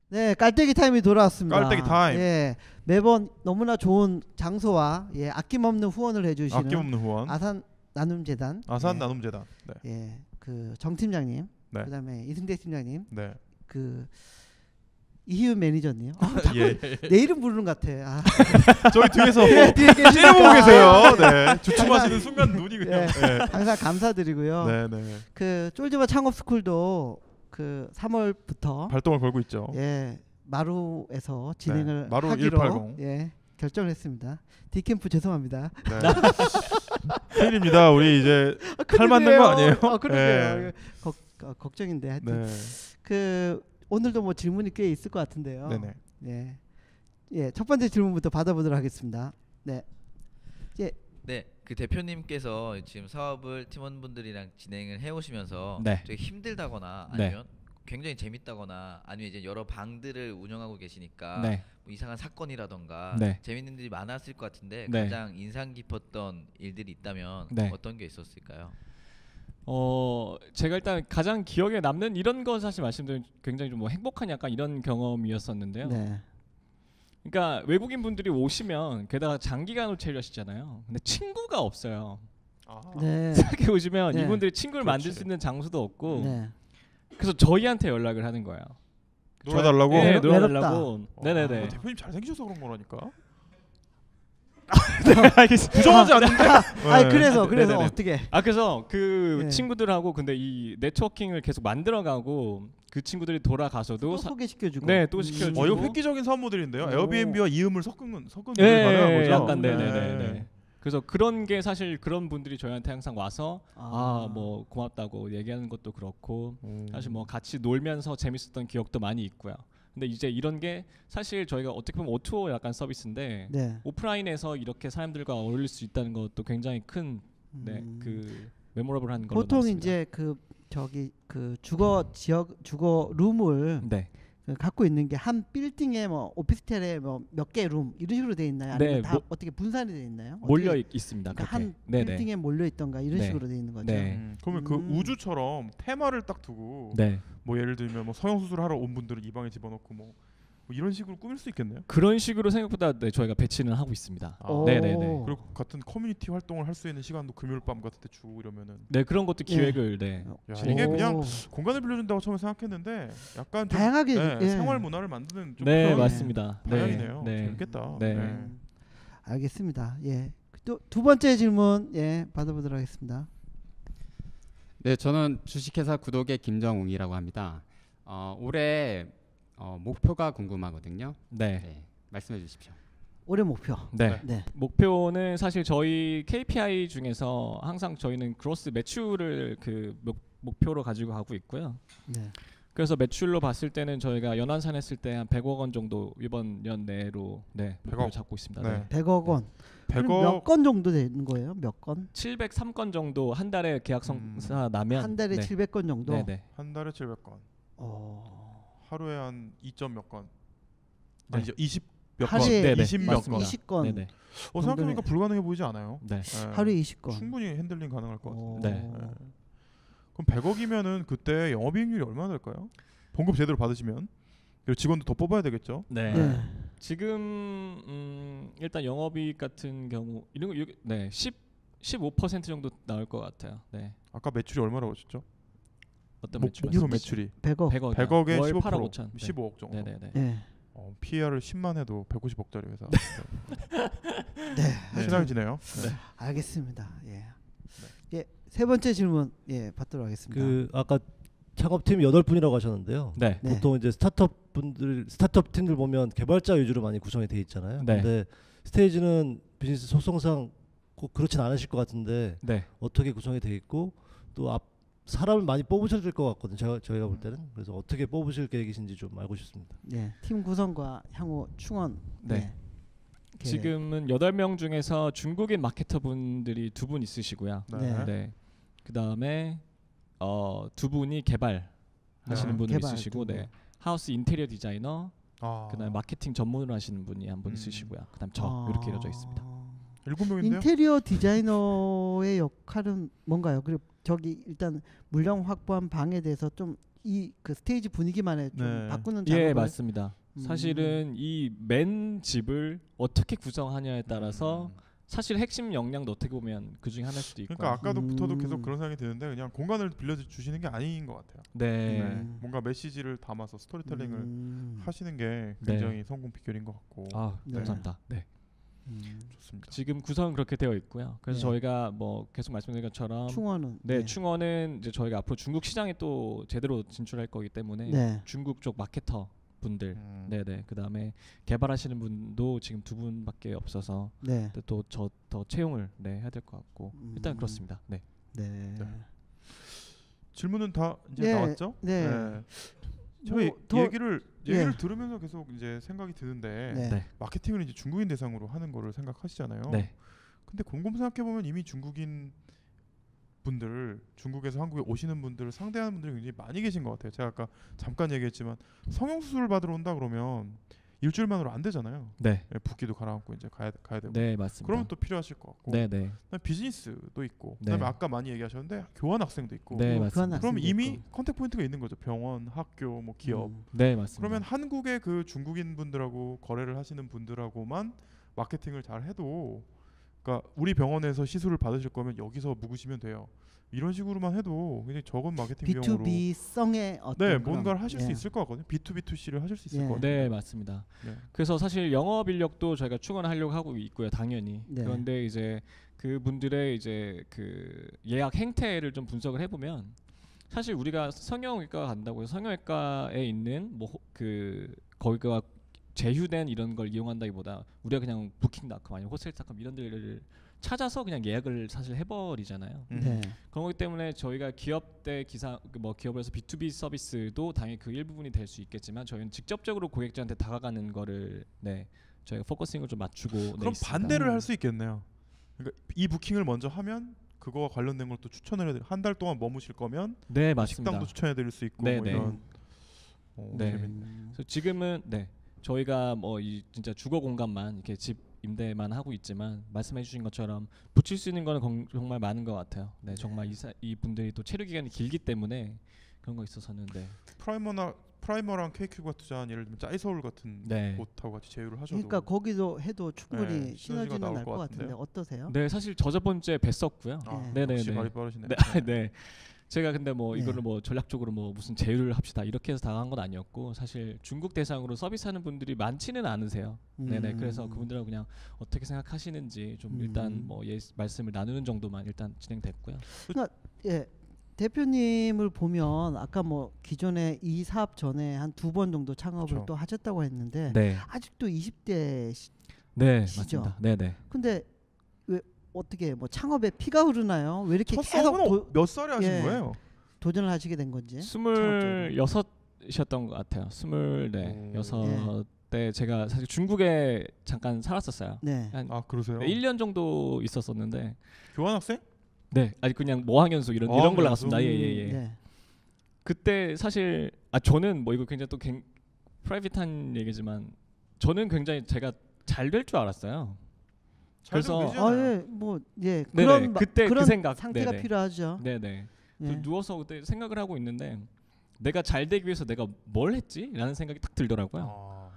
네, 깔때기 타임이 돌아왔습니다. 깔때기 타임. 예, 매번 너무나 좋은 장소와 아낌없는 후원을 해주시는 아낌없는 후원. 아산 나눔재단, 아산 나눔재단. 네. 그 정 팀장님, 네. 그다음에 이승대 팀장님, 네. 그 이희윤 매니저님. 자꾸 예. 내 이름 부르는 것 같아. 저희 뒤에서 뒤에 계시니까. 째려보고 계세요. 네. 주춤하시는 순간 눈이 그냥. 예. 네. 항상 감사드리고요. 네, 네. 그 쫄지마 창업 스쿨도 그 3월부터 발동을 걸고 있죠. 마루에서 진행을 네, 마루 하기로 180. 결정을 했습니다. 디캠프 죄송합니다. 네. 큰일입니다. 우리 이제 칼 맞는 거 아니에요? 그러게요. 걱정인데 하여튼 네. 그 오늘도 뭐 질문이 꽤 있을 것 같은데요. 네네. 첫 번째 질문부터 받아보도록 하겠습니다. 네, 그 대표님께서 지금 사업을 팀원분들이랑 진행을 해오시면서 네. 되게 힘들다거나 네. 아니면 굉장히 재밌다거나 아니면 이제 여러 방들을 운영하고 계시니까 네. 뭐 이상한 사건이라던가 네. 재밌는 일이 많았을 것 같은데 네. 가장 인상 깊었던 일들이 있다면 네. 어떤 게 있었을까요? 제가 일단 가장 기억에 남는 이런 거 사실 말씀드리면 굉장히 좀 뭐 행복한 약간 이런 경험이었었는데요. 네. 그러니까 외국인 분들이 오시면 게다가 장기간으로 체류하시잖아요. 근데 친구가 없어요. 아. 네. 생각해 보시면 네. 이분들이 친구를 그렇지. 만들 수 있는 장소도 없고 네. 그래서 저희한테 연락을 하는 거예요. 놀아달라고? 네, 외롭다. 놀아달라고. 네네네. 대표님 잘생기셔서 그런 거라니까. 알겠습니다. 부정하지 않는데. 아 그래서 네네네. 어떻게? 그래서 그 네. 친구들하고 근데 이 네트워킹을 계속 만들어가고 그 친구들이 돌아가서도 또 소개시켜주고. 네, 또 시켜주고. 이거 획기적인 사업 모델인데요. 오. 에어비앤비와 이음을 섞은 네, 가능한 거죠. 약간 네. 네네네. 그래서 그런 게 사실 그런 분들이 저희한테 항상 와서 뭐 고맙다고 얘기하는 것도 그렇고 사실 뭐 같이 놀면서 재밌었던 기억도 많이 있고요. 근데 이제 이런 게 사실 저희가 어떻게 보면 O2O 약간 서비스인데 네. 오프라인에서 이렇게 사람들과 어울릴 수 있다는 것도 굉장히 큰 그 메모러블한 걸로 보통 남습니다. 이제 그 주거 룸을 네. 갖고 있는 게 한 빌딩에 뭐 오피스텔에 뭐 몇 개 룸 이런 식으로 돼 있나요? 아니면 네, 다 어떻게 분산이 돼 있나요? 몰려 어떻게, 있습니다. 그러니까 그렇게. 한 네네. 빌딩에 몰려 있던가 이런 네. 식으로 돼 있는 거죠. 네. 그러면 그 우주처럼 테마를 딱 두고 네. 뭐 예를 들면 뭐 성형 수술 하러 온 분들은 이 방에 집어넣고 뭐 이런 식으로 꾸밀 수 있겠네요. 그런 식으로 생각보다 네, 저희가 배치는 하고 있습니다. 아. 네네네. 그리고 같은 커뮤니티 활동을 할 수 있는 시간도 금요일 밤 같은 때 주고 이러면은 네, 그런 것도 예. 기획을 네. 야, 진행해 이게 오. 그냥 공간을 빌려준다고 처음에 생각했는데 약간 좀 다양하게 네, 예. 생활 문화를 만드는 좀 네, 그런 맞습니다. 방향이네요. 네. 재밌겠다. 네. 알겠습니다. 예. 또 두 번째 질문 예 받아보도록 하겠습니다. 네, 저는 주식회사 구독의 김정웅이라고 합니다. 올해 목표가 궁금하거든요. 네. 예. 말씀해 주십시오. 올해 목표. 네. 네. 목표는 사실 저희 KPI 중에서 항상 저희는 그로스 매출을 그 목표로 가지고 가고 있고요. 네. 그래서 매출로 봤을 때는 저희가 연환산 했을 때 한 100억 원 정도 이번 연 내로 네, 목표를 100억. 잡고 있습니다. 네. 네. 100억 원. 100억 몇 건 정도 되는 거예요? 몇 건? 703건 정도 한 달에 계약 성사 나면 한 달에 네. 700건 정도. 네, 네. 한 달에 700건. 하루에 한 2점 몇 건. 네. 아니죠. 20 몇 건. 하루에 네네. 20 몇 건. 20건. 네, 네. 생각해보니까 불가능해 보이지 않아요? 네. 네. 하루에 20건. 충분히 핸들링 가능할 것 같아요. 네. 그럼 100억이면은 그때 영업이익률이 얼마나 될까요? 봉급 제대로 받으시면 그리고 직원도 더 뽑아야 되겠죠. 네. 네. 지금 일단 영업이익 같은 경우 이런 거 네, 15% 정도 나올 것 같아요. 네. 아까 매출이 얼마라고 하셨죠? 어떤 매출? 목표 매출이 100억. 100억. 100억에 월 15%, 8억 5천. 15억 정도. 네, 네, 네. 예. PER을 10만 해도 150억짜리 회사. 네. 친해지네요. 알겠습니다. 예. 예. 세 번째 질문 예, 받도록 하겠습니다. 그 아까 창업팀 8분이라고 하셨는데요. 네. 네. 보통 이제 스타트업 팀들 보면 개발자 위주로 많이 구성이 돼 있잖아요. 네. 근데 스테이지는 비즈니스 속성상 꼭 그렇진 않으실 것 같은데 네. 어떻게 구성이 돼 있고 또 사람을 많이 뽑으셔야 될 것 같거든요. 저희가 볼 때는. 그래서 어떻게 뽑으실 계획이신지 좀 알고 싶습니다. 예. 팀 구성과 향후 충원. 네. 예. 계획. 지금은 8명 중에서 중국인 마케터 분들이 2분 있으시고요. 네. 네. 그다음에 2분이 개발 하시는 네. 분이 개발 있으시고 두 분. 네. 하우스 인테리어 디자이너, 아. 그다음에 마케팅 전문으로 하시는 분이 한 분 있으시고요. 그다음 저 아. 이렇게 이루어져 있습니다. 7명인데요. 인테리어 디자이너의 역할은 뭔가요? 그리고 저기 일단 물량 확보한 방에 대해서 좀 이 그 스테이지 분위기만에 좀 네. 바꾸는 작업을 예, 맞습니다. 사실은 이 맨 집을 어떻게 구성하냐에 따라서 사실 핵심 역량도 어떻게 보면 그 중에 하나일 수도 있고. 그러니까 아까부터도 계속 그런 생각이 드는데 그냥 공간을 빌려주시는 게 아닌 것 같아요. 네. 뭔가 메시지를 담아서 스토리텔링을 하시는 게 네. 굉장히 성공 비결인 것 같고. 아, 네. 감사합니다. 네. 좋습니다. 지금 구성은 그렇게 되어 있고요. 그래서 네. 저희가 뭐 계속 말씀드린 것처럼 충원은 네, 충원은 이제 저희가 앞으로 중국 시장에 또 제대로 진출할 거기 때문에 네. 중국 쪽 마케터 분들, 네네, 그 다음에 개발하시는 분도 지금 2분밖에 없어서 네. 또 더 채용을 네, 해야 될 것 같고 일단 그렇습니다. 네. 네. 질문은 다 이제 네. 나왔죠? 네. 저희 뭐 더- 얘기를 예. 들으면서 계속 이제 생각이 드는데 네. 네. 마케팅을 이제 중국인 대상으로 하는 거를 생각하시잖아요. 네. 근데 곰곰 생각해 보면 이미 중국인 분들, 중국에서 한국에 오시는 분들을 상대하는 분들이 굉장히 많이 계신 것 같아요. 제가 아까 잠깐 얘기했지만 성형수술 받으러 온다 그러면 일주일만으로 안 되잖아요. 네. 예, 붓기도 가라앉고 이제 가야 되고. 네, 맞습니다. 그러면 또 필요하실 것 같고. 네, 네. 그다음에 비즈니스도 있고. 네. 그다음에 아까 많이 얘기하셨는데 교환 학생도 있고. 네, 뭐 맞습니다. 교환 그럼 학생도 이미 있고. 컨택 포인트가 있는 거죠. 병원, 학교, 뭐 기업. 네, 맞습니다. 그러면 한국의 그 중국인 분들하고 거래를 하시는 분들하고만 마케팅을 잘 해도, 그러니까 우리 병원에서 시술을 받으실 거면 여기서 묵으시면 돼요. 이런 식으로만 해도 굉장히 적은 마케팅 비용으로 B2B성의 어떤 네, 그런, 뭔가를 하실 수 예. 있을 것 같거든요. B2B2C를 하실 수 있을 예. 것 같아요. 네, 맞습니다. 네. 그래서 사실 영업 인력도 저희가 충원하려고 하고 있고요, 당연히. 네. 그런데 이제 그분들의 이제 그 예약 행태를 좀 분석을 해보면 사실 우리가 성형외과 간다고 해서 성형외과에 있는 뭐 그 거기가 제휴된 이런 걸 이용한다기보다 우리가 그냥 부킹닷컴 아니면 호스텔닷컴 이런 데를 찾아서 그냥 예약을 사실 해버리잖아요. 네. 그런 거기 때문에 저희가 기업 대 기사 뭐 기업에서 B2B 서비스도 당연히 그 일부분이 될 수 있겠지만 저희는 직접적으로 고객들한테 다가가는 거를 네 저희가 포커싱을 좀 맞추고 그럼 있습니다. 반대를 할 수 있겠네요. 그러니까 이 부킹을 먼저 하면 그거와 관련된 걸 또 추천을 해드릴. 한 달 동안 머무실 거면 네 맞습니다. 식당도 추천해드릴 수 있고 네, 뭐 네. 이런. 네. 재밌네. 그래서 지금은 네 저희가 뭐 이 진짜 주거 공간만 이렇게 집 임대만 하고 있지만 말씀해주신 것처럼 붙일 수 있는 거는 정말 많은 것 같아요. 네 정말 이 분들이 또 체류 기간이 길기 때문에 그런 거 있어서는 네. 프라이머랑 KQ가 투자한 예를 들면 짜이서울 같은 네. 곳하고 같이 제휴를 하셔도. 그러니까 거기도 해도 충분히 네, 시너지가 시너지는 나올 날 것 것 같은데요. 같은데 어떠세요? 네 사실 저번 주에 뵀었고요. 아, 네, 네, 역시 네. 말이 빠르시네. 네, 네. 제가 근데 뭐 네. 이거를 뭐 전략적으로 뭐 무슨 제휴를 합시다 이렇게 해서 다가간 건 아니었고 사실 중국 대상으로 서비스하는 분들이 많지는 않으세요. 네네. 그래서 그분들하고 그냥 어떻게 생각하시는지 좀 일단 뭐 말씀을 나누는 정도만 일단 진행됐고요. 예. 대표님을 보면 아까 뭐 기존에 이 사업 전에 한 2번 정도 창업을 그쵸. 또 하셨다고 했는데 네, 아직도 20대 네 시죠? 맞습니다. 네네. 근데 왜 어떻게 뭐 창업에 피가 흐르나요? 왜 이렇게 첫 계속 사업은 몇 살에 하신 예. 거예요? 도전을 하시게 된 건지? 26이셨던 것 같아요. 26 때 제가 사실 중국에 잠깐 살았었어요. 네. 한 아 그러세요? 1년 정도 있었었는데 교환 학생? 네, 아니 그냥 모항연수 이런 걸 어학연수? 나갔습니다. 예예예. 네. 그때 사실 저는 뭐 이거 굉장히 또 프라이빗한 얘기지만 저는 굉장히 제가 잘 될 줄 알았어요. 그래서 예, 네네, 그런 그때 그런 그 생각 상태가 네네. 필요하죠. 네네. 예. 누워서 그때 생각을 하고 있는데 내가 잘 되기 위해서 내가 뭘 했지?라는 생각이 딱 들더라고요. 아,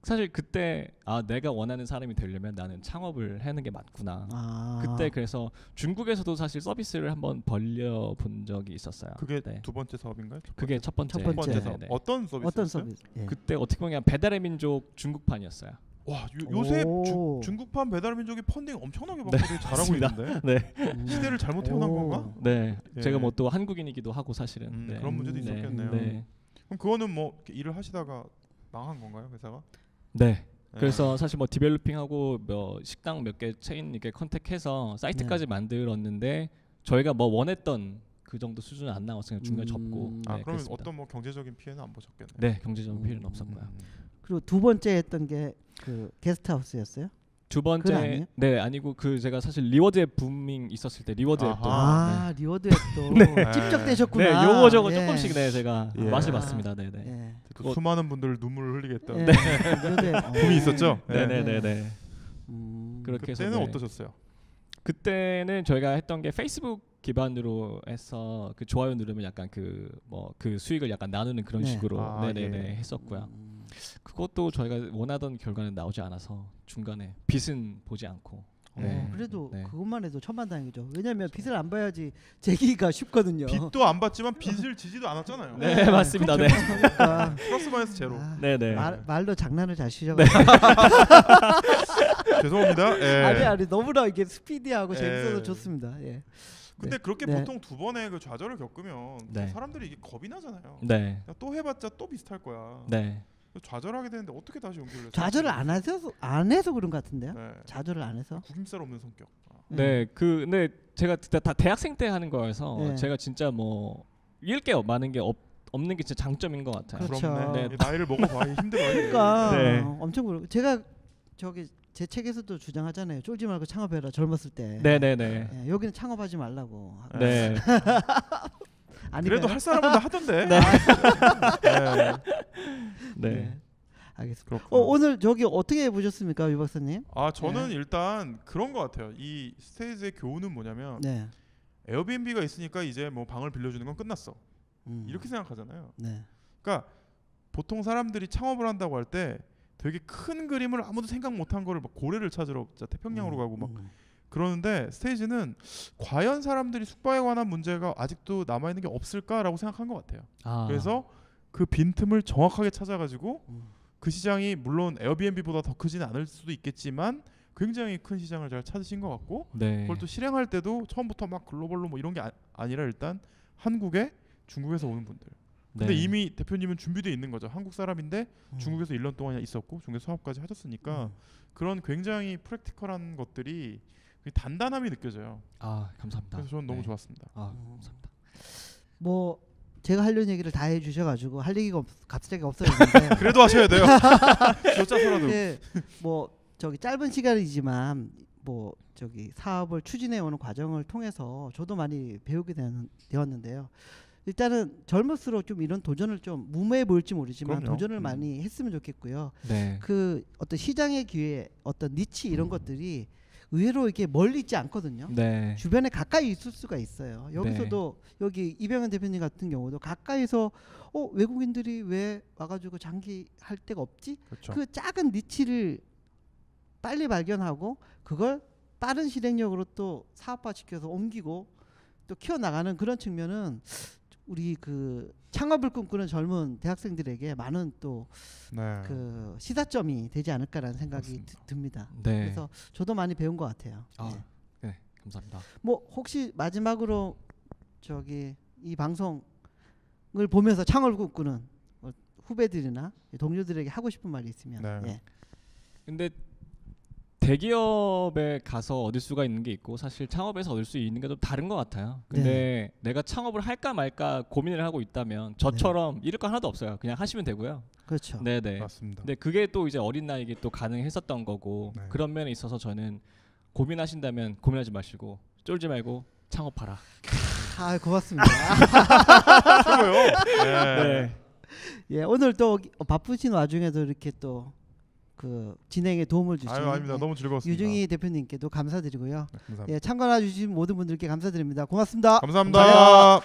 사실 그때 내가 원하는 사람이 되려면 나는 창업을 하는 게 맞구나. 아. 그때 그래서 중국에서도 사실 서비스를 한번 벌려본 적이 있었어요. 그게 네. 두 번째 사업인가요? 그게 첫 번째. 첫 번째 사업. 네네. 어떤 서비스? 어떤 서비스? 예. 그때 어떻게 보면 그냥 배달의 민족 중국판이었어요. 와 요새 오. 중국판 배달민족이 펀딩 엄청나게 받고 네, 되게 잘하고 맞습니다. 있는데 네, 시대를 잘못 태어난 오. 건가? 네. 예. 제가 뭐 또 한국인이기도 하고 사실은 네. 그런 문제도 네. 있었겠네요. 네. 그럼 그거는 뭐 이렇게 일을 하시다가 망한 건가요, 회사가? 네. 네. 그래서 사실 뭐 디벨로핑하고 뭐 식당 몇 개 체인 이렇게 컨택해서 사이트까지 네. 만들었는데 저희가 뭐 원했던 그 정도 수준은 안 나와서 그냥 중간에 접고. 아 네, 그러면 그랬습니다. 어떤 뭐 경제적인 피해는 안 보셨겠네요. 네, 경제적인 피해는 없었고요. 그리고 두 번째 했던 게 그 게스트하우스였어요. 두 그건 번째 아니에요? 네 아니고 그 제가 사실 리워드의 붐밍 있었을 때 리워드 앱도 아, 리워드 앱도 네. 찝적되셨구나. 네, 요거 저거 예. 조금씩 네 제가 예. 맛을 아. 봤습니다. 네, 네. 예. 그 수많은 분들 눈물을 흘리게 했던 예. 리워드 앱. 붐이 있었죠. 네, 네, 네, 네. 그렇게 해서 그때는 네. 어떠셨어요? 그때는 저희가 했던 게 페이스북 기반으로 해서 그 좋아요 누르면 약간 그 뭐 그 수익을 약간 나누는 그런 네. 식으로 아, 네네네 예. 했었고요. 그것도 저희가 원하던 결과는 나오지 않아서 중간에 빚은 보지 않고. 네. 그래도 네. 그것만 해도 천만다행이죠. 왜냐하면 빚을 안 봐야지 재기가 쉽거든요. 빚도 안 받지만 빚을 지지도 않았잖아요. 네, 맞습니다. 네. 그러니까 플러스 마이너스 제로. 네네. 말로 장난을 잘 치셔가지고 죄송합니다. 예. 아니 너무나 이게 스피디하고 예. 재밌어서 좋습니다. 예. 근데 그렇게 네. 보통 두 번의 그 좌절을 겪으면 네. 사람들이 이게 겁이 나잖아요. 네. 야, 또 해봤자 또 비슷할 거야. 네. 좌절하게 되는데 어떻게 다시 용기를 내서? 좌절을 안 해서 그런 것 같은데요. 네. 좌절을 안 해서. 구김살 없는 성격. 네. 근데 제가 그때 다 대학생 때 하는 거여서 네. 제가 진짜 뭐 잃을 게 많은 게 없는 게 진짜 장점인 것 같아요. 그렇죠. 부럽네. 네. 나이를 먹어봐야 힘들어요. 그러니까 네. 엄청 제가 저기 제 책에서도 주장하잖아요. 쫄지 말고 창업해라 젊었을 때. 네네네. 예, 여기는 창업하지 말라고. 네. 아니 그래도 할 사람은 다 하던데. 네. 네. 네. 알겠습니다. 그렇구나. 오늘 저기 어떻게 보셨습니까, 유 박사님? 저는 네. 일단 그런 것 같아요. 이 스테이지의 교훈은 뭐냐면 네. 에어비앤비가 있으니까 이제 뭐 방을 빌려주는 건 끝났어. 음. 이렇게 생각하잖아요. 네. 그러니까 보통 사람들이 창업을 한다고 할 때 되게 큰 그림을 아무도 생각 못한 거를 막 고래를 찾으러 진짜 태평양으로 가고 막 그러는데 스테이지는 과연 사람들이 숙박에 관한 문제가 아직도 남아 있는 게 없을까라고 생각한 것 같아요. 아. 그래서 그 빈틈을 정확하게 찾아가지고 음. 그 시장이 물론 에어비앤비보다 더 크지는 않을 수도 있겠지만 굉장히 큰 시장을 잘 찾으신 것 같고 네. 그걸 또 실행할 때도 처음부터 막 글로벌로 뭐 이런 게 아니라 일단 한국에 중국에서 오는 분들. 근데 네. 이미 대표님은 준비되어 있는 거죠. 한국 사람인데 중국에서 1년 동안 있었고 중국에서 사업까지 하셨으니까 그런 굉장히 프랙티컬한 것들이 단단함이 느껴져요. 아 감사합니다. 그래서 저는 너무 네. 좋았습니다. 아 감사합니다. 뭐 제가 하려는 얘기를 다 해주셔가지고 할 얘기가 갑자기 없어졌는데. 그래도 하셔야 돼요. 여짜서라도. 네, 뭐 저기 짧은 시간이지만 뭐 저기 사업을 추진해 오는 과정을 통해서 저도 많이 배우게 되었는데요. 일단은 젊을수록 좀 이런 도전을 좀 무모해 보일지 모르지만 그럼요. 도전을 많이 했으면 좋겠고요. 네. 그 어떤 시장의 기회, 어떤 니치 이런 것들이 의외로 이렇게 멀리 있지 않거든요. 네. 주변에 가까이 있을 수가 있어요. 여기서도 여기 이병현 대표님 같은 경우도 가까이서 외국인들이 왜 와가지고 장기 할 데가 없지? 그렇죠. 그 작은 니치를 빨리 발견하고 그걸 빠른 실행력으로 또 사업화 시켜서 옮기고 또 키워나가는 그런 측면은 우리 그 창업을 꿈꾸는 젊은 대학생들에게 많은 또 네. 그 시사점이 되지 않을까라는 생각이 맞습니다. 듭니다. 네. 그래서 저도 많이 배운 것 같아요. 아, 네. 네. 감사합니다. 뭐 혹시 마지막으로 저기 이 방송을 보면서 창업을 꿈꾸는 후배들이나 동료들에게 하고 싶은 말이 있으면. 네. 예. 근데 대기업에 가서 얻을 수가 있는 게 있고 사실 창업에서 얻을 수 있는 게 좀 다른 것 같아요. 근데 내가 창업을 할까 말까 고민을 하고 있다면 저처럼 잃을 거 하나도 없어요. 그냥 하시면 되고요. 그렇죠. 네네. 맞습니다. 근데 그게 또 이제 어린 나이에 또 가능했었던 거고 네. 그런 면에 있어서 저는 고민하신다면 고민하지 마시고 쫄지 말고 창업하라. 아 고맙습니다. 최고요. 네. 네. 예 오늘 또 바쁘신 와중에도 이렇게 또 그 진행에 도움을 주신 아닙니다. 너무 즐거웠습니다. 유중희 대표님께도 감사드리고요. 네, 감사합니다. 예 참관해 주신 모든 분들께 감사드립니다. 고맙습니다. 감사합니다.